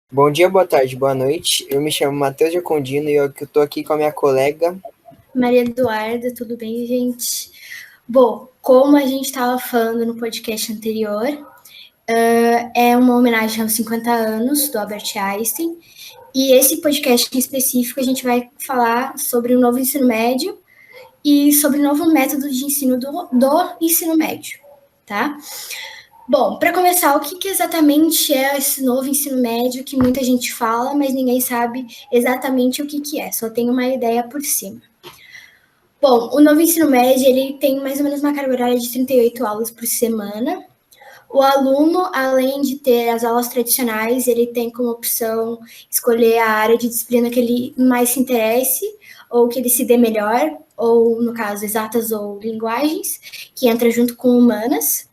Bom dia, boa tarde, boa noite. Eu me chamo Matheus Giacondino e eu estou aqui com a minha colega. Maria Eduarda, tudo bem, gente? Bom, como a gente estava falando no podcast anterior, é uma homenagem aos 50 anos do Albert Einstein. E esse podcast em específico a gente vai falar sobre o novo ensino médio e sobre o novo método de ensino do ensino médio, tá? Bom, para começar, o que exatamente é esse novo ensino médio que muita gente fala, mas ninguém sabe exatamente o que é, só tem uma ideia por cima. Bom, o novo ensino médio ele tem mais ou menos uma carga horária de 38 aulas por semana. O aluno, além de ter as aulas tradicionais, ele tem como opção escolher a área de disciplina que ele mais se interesse, ou que ele se dê melhor, ou, no caso, exatas ou linguagens, que entra junto com humanas.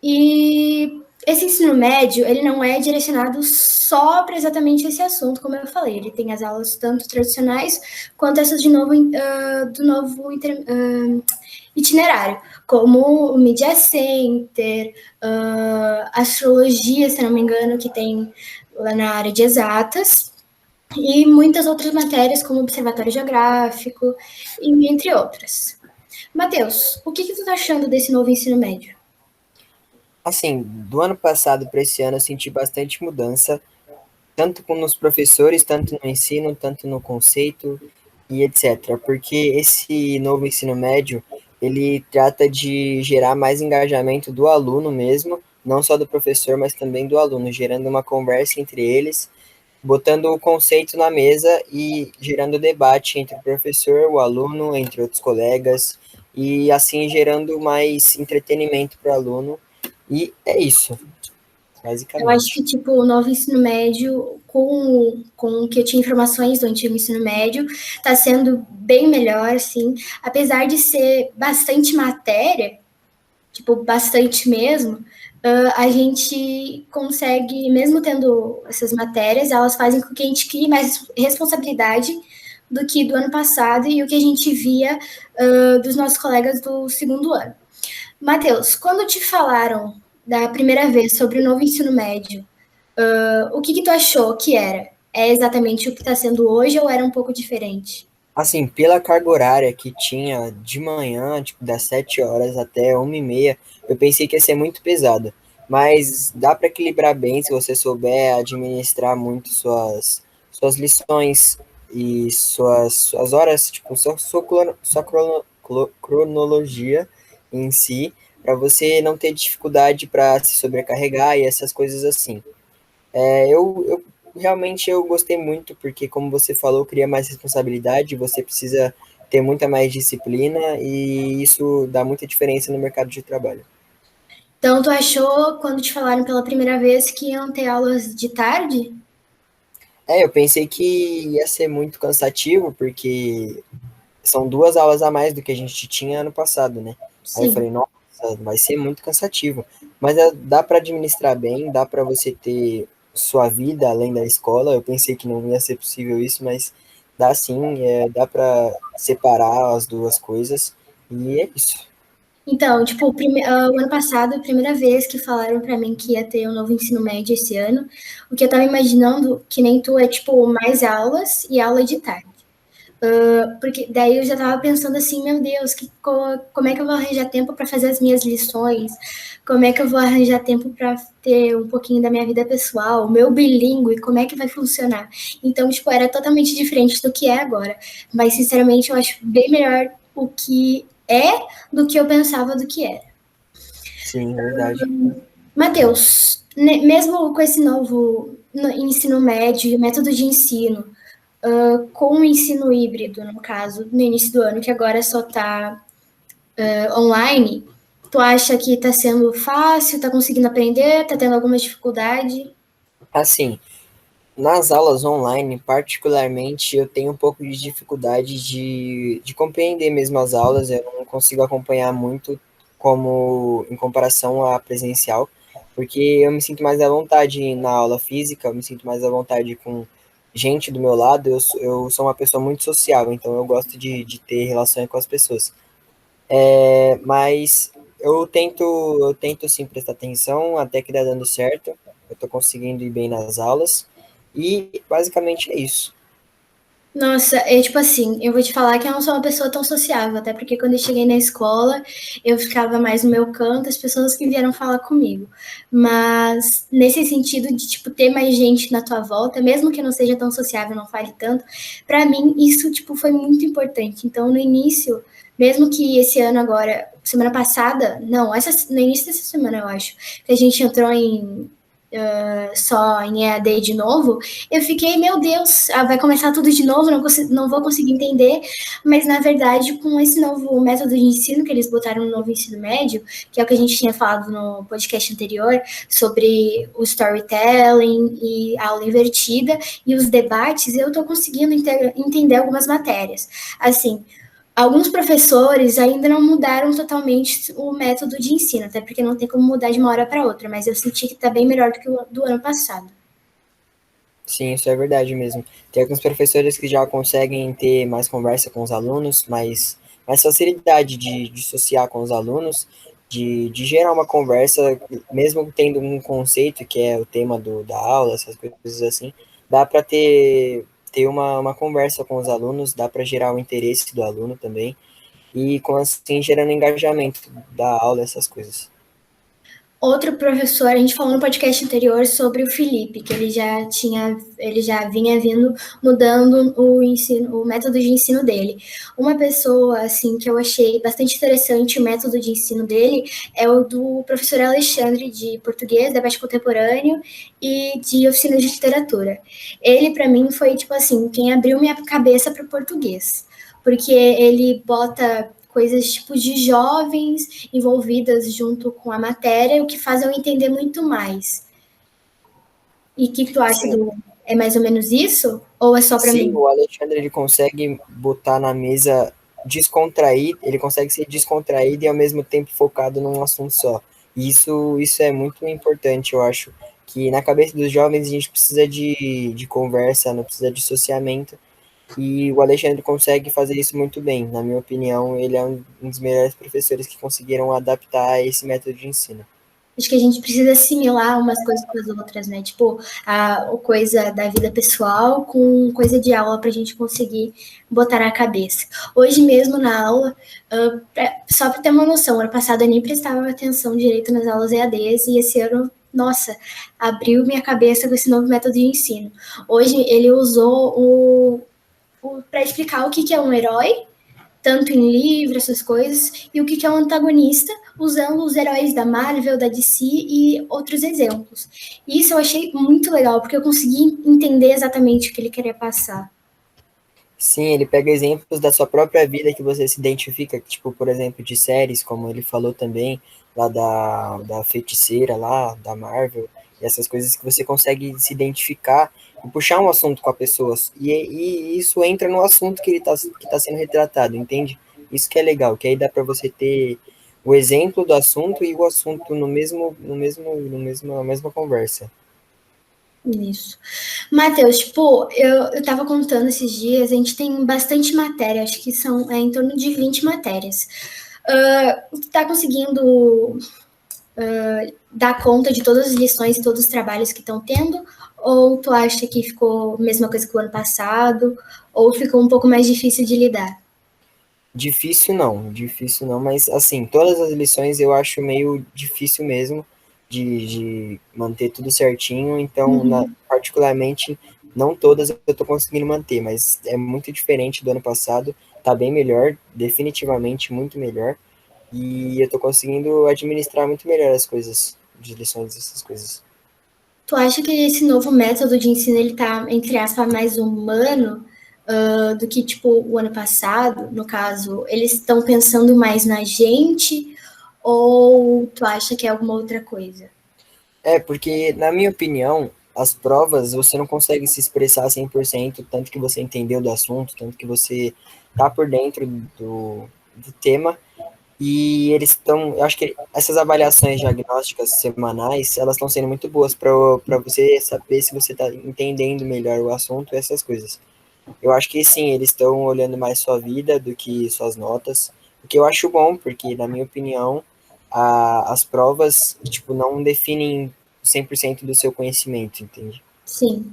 E esse ensino médio, ele não é direcionado só para exatamente esse assunto, como eu falei. Ele tem as aulas tanto tradicionais quanto essas de novo, do novo itinerário, como o Media Center, astrologia, se não me engano, que tem lá na área de exatas, e muitas outras matérias, como observatório geográfico, e entre outras. Matheus, o que tu tá achando desse novo ensino médio? Assim, do ano passado para esse ano eu senti bastante mudança, tanto com os professores, tanto no ensino, tanto no conceito e etc. Porque esse novo ensino médio, ele trata de gerar mais engajamento do aluno mesmo, não só do professor, mas também do aluno, gerando uma conversa entre eles, botando o conceito na mesa e gerando debate entre o professor, o aluno, entre outros colegas, e assim gerando mais entretenimento para o aluno. E é isso, Eu acho basicamente. que, tipo, o novo ensino médio, com o que eu tinha informações do antigo ensino médio, está sendo bem melhor, assim. Apesar de ser bastante matéria, tipo, bastante mesmo, a gente consegue, mesmo tendo essas matérias, elas fazem com que a gente crie mais responsabilidade do que do ano passado e o que a gente via dos nossos colegas do segundo ano. Matheus, quando te falaram da primeira vez sobre o novo ensino médio, o que tu achou que era? É exatamente o que está sendo hoje ou era um pouco diferente? Assim, pela carga horária que tinha de manhã, tipo, das 7 horas até 1h30, eu pensei que ia ser muito pesado. Mas dá para equilibrar bem se você souber administrar muito suas lições e suas horas, tipo, cronologia em si, para você não ter dificuldade para se sobrecarregar e essas coisas assim. Eu realmente eu gostei muito, porque como você falou, cria mais responsabilidade, você precisa ter muita mais disciplina e isso dá muita diferença no mercado de trabalho. Então, tu achou, quando te falaram pela primeira vez, que iam ter aulas de tarde? Eu pensei que ia ser muito cansativo, porque são 2 aulas a mais do que a gente tinha ano passado, né? Aí eu Sim. falei, nossa, vai ser muito cansativo. Mas dá para administrar bem, dá para você ter sua vida além da escola. Eu pensei que não ia ser possível isso, mas dá sim, dá para separar as duas coisas. E é isso. Então, tipo, o ano passado, a primeira vez que falaram pra mim que ia ter um novo ensino médio esse ano, o que eu tava imaginando, que nem tu, é, tipo, mais aulas e aula de tarde. Porque daí eu já tava pensando assim, meu Deus, como é que eu vou arranjar tempo para fazer as minhas lições? Como é que eu vou arranjar tempo para ter um pouquinho da minha vida pessoal, o meu bilíngue, como é que vai funcionar? Então, tipo, era totalmente diferente do que é agora. Mas, sinceramente, eu acho bem melhor o que é do que eu pensava do que era. Sim, verdade. Matheus, mesmo com esse novo ensino médio, método de ensino, com o ensino híbrido, no caso, no início do ano, que agora só está online, tu acha que está sendo fácil, está conseguindo aprender, está tendo alguma dificuldade? Assim, nas aulas online, particularmente, eu tenho um pouco de dificuldade de compreender mesmo as aulas, eu não consigo acompanhar muito como em comparação à presencial, porque eu me sinto mais à vontade na aula física, eu me sinto mais à vontade com gente do meu lado, eu sou uma pessoa muito social, então eu gosto de ter relação com as pessoas. Mas eu tento sim prestar atenção, até que dá dando certo, eu estou conseguindo ir bem nas aulas, E basicamente é isso. Nossa, é tipo assim, eu vou te falar que eu não sou uma pessoa tão sociável, até porque quando eu cheguei na escola, eu ficava mais no meu canto, as pessoas que vieram falar comigo. Mas nesse sentido de tipo ter mais gente na tua volta, mesmo que não seja tão sociável, não fale tanto, pra mim isso tipo foi muito importante. Então no início, mesmo que esse ano agora, semana passada, não, no início dessa semana eu acho, que a gente entrou em só em EAD de novo, eu fiquei, meu Deus, vai começar tudo de novo, não vou conseguir entender, mas na verdade, com esse novo método de ensino que eles botaram no novo ensino médio, que é o que a gente tinha falado no podcast anterior, sobre o storytelling e a aula invertida e os debates, eu estou conseguindo entender algumas matérias. Assim, alguns professores ainda não mudaram totalmente o método de ensino, até porque não tem como mudar de uma hora para outra, mas eu senti que está bem melhor do que o do ano passado. Sim, isso é verdade mesmo. Tem alguns professores que já conseguem ter mais conversa com os alunos, mais facilidade de dissociar com os alunos, de gerar uma conversa, mesmo tendo um conceito que é o tema da aula, essas coisas assim, dá para ter uma conversa com os alunos, dá para gerar o interesse do aluno também, e com assim gerando engajamento da aula, essas coisas. Outro professor, a gente falou no podcast anterior sobre o Felipe, que ele já vinha vindo mudando o ensino, o método de ensino dele. Uma pessoa assim que eu achei bastante interessante o método de ensino dele é o do professor Alexandre de português, debate contemporâneo e de oficina de literatura. Ele para mim foi tipo assim, quem abriu minha cabeça para o português, porque ele bota coisas tipo de jovens envolvidas junto com a matéria, o que faz eu entender muito mais. E o que tu acha Sim, do. É mais ou menos isso? Ou é só para sim, mim? o Alexandre ele consegue botar na mesa descontrair, ele consegue ser descontraído e ao mesmo tempo focado num assunto só. E isso é muito importante, eu acho, que na cabeça dos jovens a gente precisa de conversa, não precisa de dissociamento, e o Alexandre consegue fazer isso muito bem. Na minha opinião, ele é um dos melhores professores que conseguiram adaptar esse método de ensino. Acho que a gente precisa assimilar umas coisas com as outras, né? Tipo, a coisa da vida pessoal com coisa de aula para a gente conseguir botar na cabeça. Hoje mesmo na aula, só para ter uma noção, ano passado eu nem prestava atenção direito nas aulas EADs e esse ano, nossa, abriu minha cabeça com esse novo método de ensino. Hoje ele usou para explicar o que é um herói, tanto em livro, essas coisas, e o que é um antagonista, usando os heróis da Marvel, da DC e outros exemplos. E isso eu achei muito legal, porque eu consegui entender exatamente o que ele queria passar. Sim, ele pega exemplos da sua própria vida que você se identifica, tipo, por exemplo, de séries, como ele falou também, lá da Feiticeira, lá, da Marvel, e essas coisas que você consegue se identificar e puxar um assunto com a pessoa. E isso entra no assunto que tá sendo retratado, entende? Isso que é legal, que aí dá para você ter o exemplo do assunto e o assunto na mesma conversa. Isso. Matheus, tipo, eu tava contando esses dias, a gente tem bastante matéria, acho que são em torno de 20 matérias. Tu tá conseguindo dar conta de todas as lições e todos os trabalhos que estão tendo? Ou tu acha que ficou a mesma coisa que o ano passado? Ou ficou um pouco mais difícil de lidar? Difícil não, mas assim, todas as lições eu acho meio difícil mesmo de manter tudo certinho, então, particularmente, não todas eu tô conseguindo manter, mas é muito diferente do ano passado, tá bem melhor, definitivamente muito melhor, e eu tô conseguindo administrar muito melhor as coisas, de lições, essas coisas. Tu acha que esse novo método de ensino ele tá, entre aspas, mais humano do que tipo o ano passado? No caso, eles estão pensando mais na gente ou tu acha que é alguma outra coisa? É, porque, na minha opinião, as provas você não consegue se expressar 100%, tanto que você entendeu do assunto, tanto que você tá por dentro do tema, e eles estão, eu acho que essas avaliações diagnósticas semanais, elas estão sendo muito boas para você saber se você está entendendo melhor o assunto e essas coisas. Eu acho que sim, eles estão olhando mais sua vida do que suas notas, o que eu acho bom, porque, na minha opinião, as provas, tipo, não definem 100% do seu conhecimento, entende? Sim.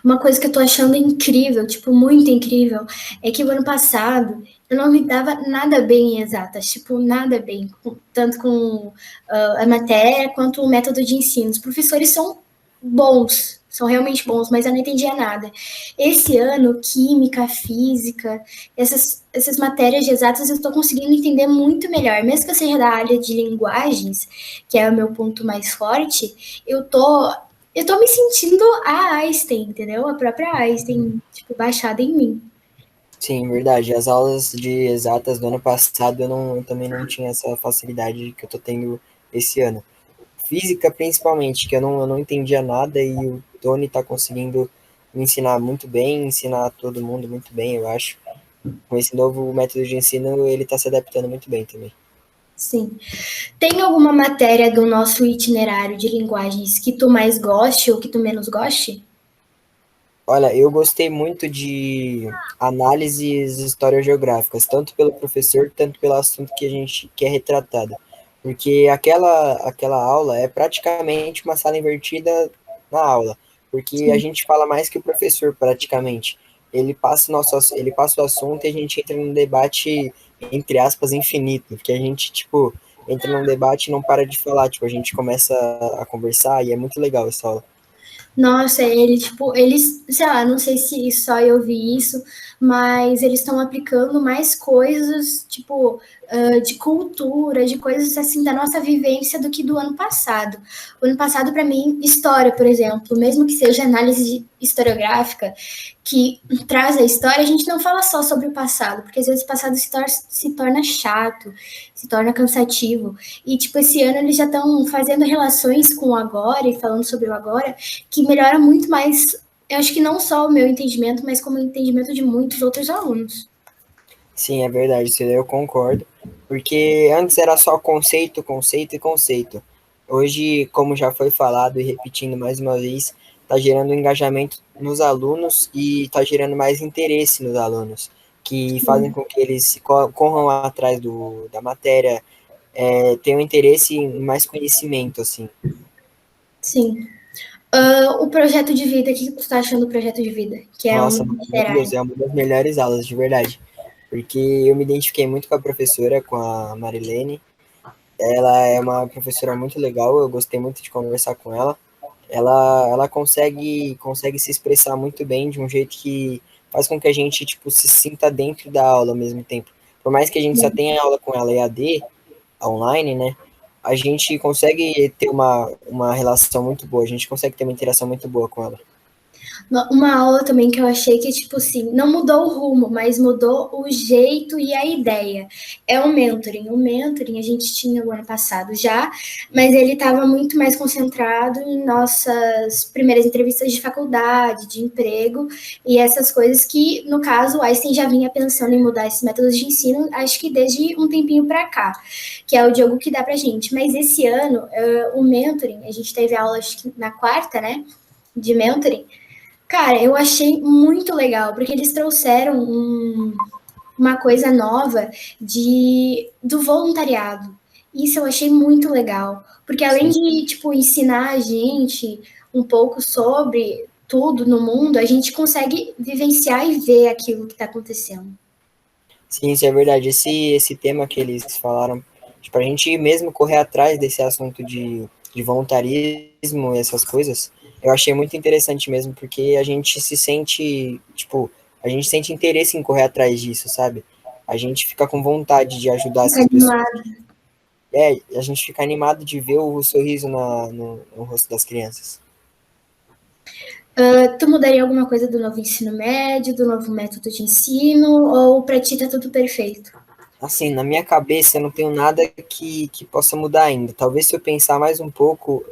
Uma coisa que eu tô achando incrível, tipo, muito incrível, é que o ano passado eu não me dava nada bem em exatas, tipo, nada bem, tanto com a matéria quanto o método de ensino. Os professores são bons, são realmente bons, mas eu não entendia nada. Esse ano, química, física, essas matérias de exatas eu estou conseguindo entender muito melhor. Mesmo que eu seja da área de linguagens, que é o meu ponto mais forte, eu tô me sentindo a Einstein, entendeu? A própria Einstein, tipo, baixada em mim. Sim, verdade. As aulas de exatas do ano passado eu também não tinha essa facilidade que eu tô tendo esse ano. Física, principalmente, que eu não entendia nada e o Tony tá conseguindo me ensinar muito bem, ensinar todo mundo muito bem, eu acho. Com esse novo método de ensino, ele tá se adaptando muito bem também. Sim. Tem alguma matéria do nosso itinerário de linguagens que tu mais goste ou que tu menos goste? Olha, eu gostei muito de análises historiogeográficas, tanto pelo professor, tanto pelo assunto que a gente quer retratado. Porque aquela aula é praticamente uma sala invertida na aula, porque a Sim. gente fala mais que o professor, praticamente. Ele passa o assunto e a gente entra num debate, entre aspas, infinito, porque a gente, tipo, entra num debate e não para de falar, tipo, a gente começa a conversar e é muito legal essa aula. Nossa, tipo, eles, sei lá, não sei se só eu vi isso, mas eles estão aplicando mais coisas, tipo, de cultura, de coisas assim da nossa vivência do que do ano passado. O ano passado, para mim, história, por exemplo, mesmo que seja análise historiográfica, que traz a história, a gente não fala só sobre o passado, porque às vezes o passado se torna chato, se torna cansativo. E, tipo, esse ano eles já estão fazendo relações com o agora e falando sobre o agora, que melhora muito mais, eu acho que não só o meu entendimento, mas como o entendimento de muitos outros alunos. Sim, é verdade, isso daí eu concordo. Porque antes era só conceito, conceito e conceito. Hoje, como já foi falado e repetindo mais uma vez, está gerando engajamento nos alunos e está gerando mais interesse nos alunos, que fazem Sim. com que eles corram atrás da matéria, tenham interesse em mais conhecimento, assim. Sim. O projeto de vida, o que tu tá achando do projeto de vida? Que é um Nossa, literário. maravilhoso, é uma das melhores aulas, de verdade. Porque eu me identifiquei muito com a professora, com a Marilene. Ela é uma professora muito legal, eu gostei muito de conversar com ela. Ela consegue se expressar muito bem de um jeito que faz com que a gente tipo se sinta dentro da aula ao mesmo tempo. Por mais que a gente só tenha aula com ela EAD, online, né? A gente consegue ter uma relação muito boa, a gente consegue ter uma interação muito boa com ela. Uma aula também que eu achei que, tipo assim, não mudou o rumo, mas mudou o jeito e a ideia. É o mentoring. O mentoring a gente tinha o ano passado já, mas ele estava muito mais concentrado em nossas primeiras entrevistas de faculdade, de emprego e essas coisas que, no caso, o Einstein já vinha pensando em mudar esses métodos de ensino, acho que desde um tempinho para cá, que é o Diogo que dá pra gente. Mas esse ano, o mentoring, a gente teve aula acho que na quarta, né, de mentoring. Cara, eu achei muito legal, porque eles trouxeram uma coisa nova do voluntariado. Isso eu achei muito legal, porque além Sim. de, tipo, ensinar a gente um pouco sobre tudo no mundo, a gente consegue vivenciar e ver aquilo que está acontecendo. Sim, isso é verdade. Esse tema que eles falaram, tipo, a gente mesmo correr atrás desse assunto de voluntarismo e essas coisas, eu achei muito interessante mesmo, porque a gente se sente, tipo, a gente sente interesse em correr atrás disso, sabe? A gente fica com vontade de ajudar Fica essas pessoas. animado. A gente fica animado de ver o sorriso no rosto das crianças. Tu mudaria alguma coisa do novo ensino médio, do novo método de ensino, ou pra ti tá tudo perfeito? Assim, na minha cabeça eu não tenho nada que possa mudar ainda. Talvez se eu pensar mais um pouco,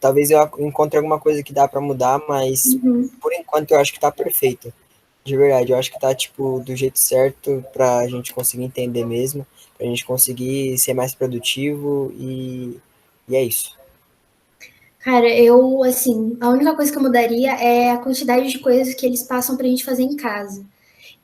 talvez eu encontre alguma coisa que dá para mudar, mas Uhum. por enquanto eu acho que tá perfeito. De verdade, eu acho que tá, tipo, do jeito certo pra gente conseguir entender mesmo, pra gente conseguir ser mais produtivo e é isso. Cara, eu, assim, a única coisa que eu mudaria é a quantidade de coisas que eles passam pra gente fazer em casa.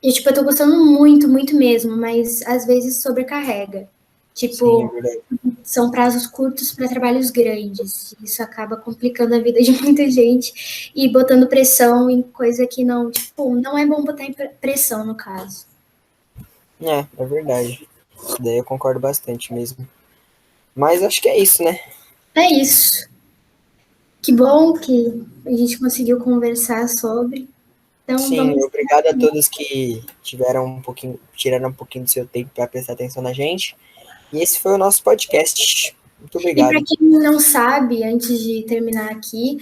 E, tipo, eu tô gostando muito, muito mesmo, mas às vezes sobrecarrega. Sim, é Tipo, verdade. são prazos curtos para trabalhos grandes. Isso acaba complicando a vida de muita gente e botando pressão em coisa que não, tipo, não é bom botar em pressão no caso. É verdade. Isso daí eu concordo bastante mesmo. Mas acho que é isso, né? É isso. Que bom que a gente conseguiu conversar sobre. Então Sim, vamos. obrigado a todos que tiraram um pouquinho do seu tempo para prestar atenção na gente. E esse foi o nosso podcast. Muito E para obrigado. quem não sabe, antes de terminar aqui,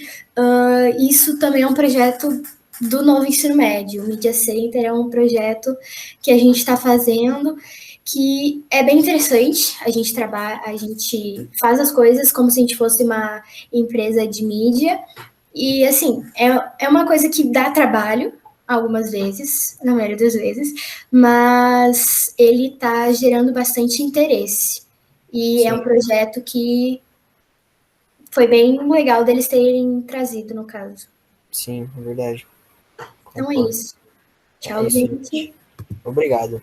isso também é um projeto do novo ensino médio. O Media Center é um projeto que a gente está fazendo que é bem interessante. A gente trabalha, a gente faz as coisas como se a gente fosse uma empresa de mídia. E assim, é uma coisa que dá trabalho algumas vezes, na maioria das vezes, mas ele está gerando bastante interesse. E é um Sim, projeto que foi bem legal deles terem trazido, no caso. sim, é verdade. Então é Concordo. isso. É Tchau, isso, gente. gente. Obrigado.